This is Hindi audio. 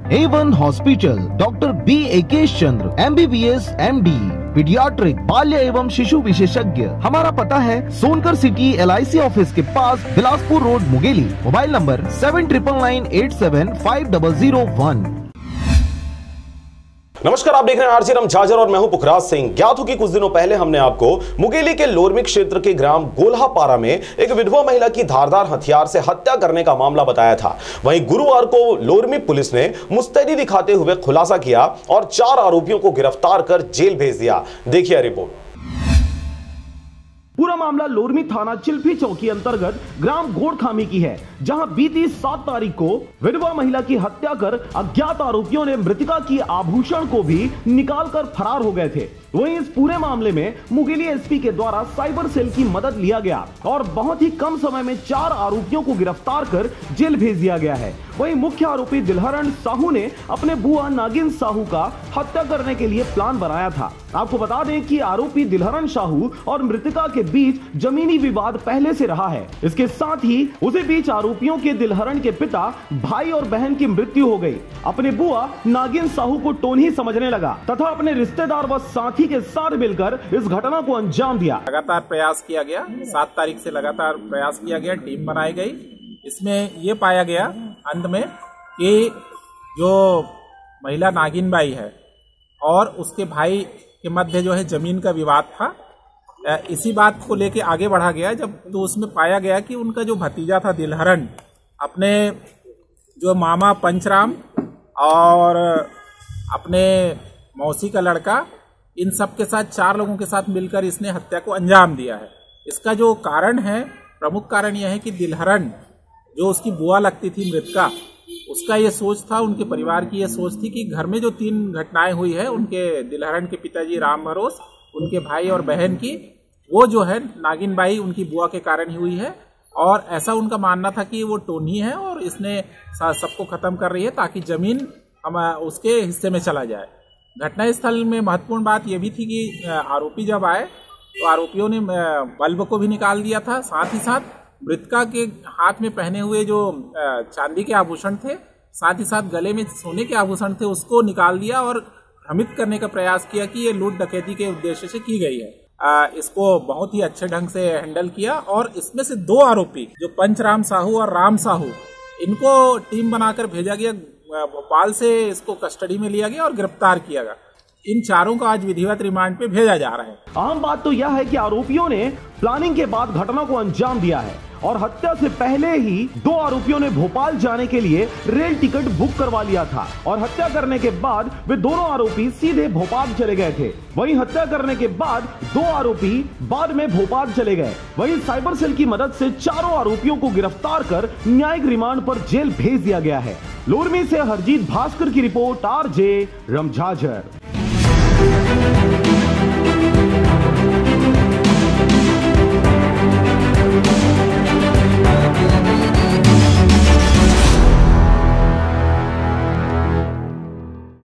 A1 हॉस्पिटल, डॉक्टर बी एकेश चंद्र, MBBS MD, पीडियाट्रिक, बाल्य एवं शिशु विशेषज्ञ। हमारा पता है सोनकर सिटी LIC ऑफिस के पास, Bilaspur road, Mungeli. Mobile number 7999875001। नमस्कार, आप देख रहे हैं आरजे रमझाजर और मैं हूं पुखराज सिंह। ज्ञात हो कि कुछ दिनों पहले हमने आपको मुंगेली के लोरमी क्षेत्र के ग्राम गोल्हापारा में एक विधवा महिला की धारदार हथियार से हत्या करने का मामला बताया था। वहीं गुरुवार को लोरमी पुलिस ने मुस्तैदी दिखाते हुए खुलासा किया और 4 आरोपियों को गिरफ्तार कर जेल भेज दिया। देखिए रिपोर्ट। पूरा मामला लोरमी थाना चिल्फी चौकी अंतर्गत ग्राम गोड़खामी की है, जहां बीती 7 तारीख को विधवा महिला की हत्या कर अज्ञात आरोपियों ने मृतका की आभूषण को भी निकालकर फरार हो गए थे। वहीं इस पूरे मामले में मुंगेली एसपी के द्वारा साइबर सेल की मदद लिया गया और बहुत ही कम समय में 4 आरोपियों को गिरफ्तार कर जेल भेज दिया गया है। वहीं मुख्य आरोपी दिलहरण साहू ने अपने बुआ नागिन साहू का हत्या करने के लिए प्लान बनाया था। आपको बता दें कि आरोपी दिलहरण साहू और मृतका के बीच जमीनी विवाद पहले से रहा है। इसके साथ ही उसी बीच आरोपियों के दिलहरण के पिता, भाई और बहन की मृत्यु हो गई। अपने बुआ नागिन साहू को टोनी समझने लगा तथा अपने रिश्तेदार व साथी के साथ मिलकर इस घटना को अंजाम दिया। लगातार प्रयास किया गया, 7 तारीख से लगातार प्रयास किया गया, टीम बनाई गई। इसमें ये पाया गया अंत में कि जो महिला नागिन बाई है और उसके भाई के मध्य जो है जमीन का विवाद था, इसी बात को लेके आगे बढ़ा गया। जब तो उसमें पाया गया कि उनका जो भतीजा था दिलहरण, अपने जो मामा पंचराम और अपने मौसी का लड़का, इन सब के साथ 4 लोगों के साथ मिलकर इसने हत्या को अंजाम दिया है। इसका जो कारण है, प्रमुख कारण यह है कि दिलहरण जो उसकी बुआ लगती थी मृतका, उसका ये सोच था, उनके परिवार की ये सोच थी कि घर में जो 3 घटनाएं हुई है, उनके दिलहरण के पिताजी राम भरोस, उनके भाई और बहन की, वो जो है नागिन बाई उनकी बुआ के कारण ही हुई है। और ऐसा उनका मानना था कि वो टोनी है और इसने सबको खत्म कर रही है ताकि जमीन हम उसके हिस्से में चला जाए। घटना स्थल में महत्वपूर्ण बात यह भी थी कि आरोपी जब आए तो आरोपियों ने बल्ब को भी निकाल दिया था। साथ ही साथ मृतका के हाथ में पहने हुए जो चांदी के आभूषण थे, साथ ही साथ गले में सोने के आभूषण थे, उसको निकाल दिया और भ्रमित करने का प्रयास किया कि ये लूट डकैती के उद्देश्य से की गई है। इसको बहुत ही अच्छे ढंग से हैंडल किया और इसमें से 2 आरोपी जो पंचराम साहू और राम साहू, इनको टीम बनाकर भेजा गया भोपाल से, इसको कस्टडी में लिया गया और गिरफ्तार किया गया। इन 4 को आज विधिवत रिमांड पे भेजा जा रहा है। आम बात तो यह है कि आरोपियों ने प्लानिंग के बाद घटना को अंजाम दिया है और हत्या से पहले ही 2 आरोपियों ने भोपाल जाने के लिए रेल टिकट बुक करवा लिया था और हत्या करने के बाद वे दोनों आरोपी सीधे भोपाल चले गए थे। वहीं हत्या करने के बाद 2 आरोपी बाद में भोपाल चले गए। वहीं साइबर सेल की मदद से 4 आरोपियों को गिरफ्तार कर न्यायिक रिमांड पर जेल भेज दिया गया है। लोरमी से हरजीत भास्कर की रिपोर्ट, आरजे रमझाजर।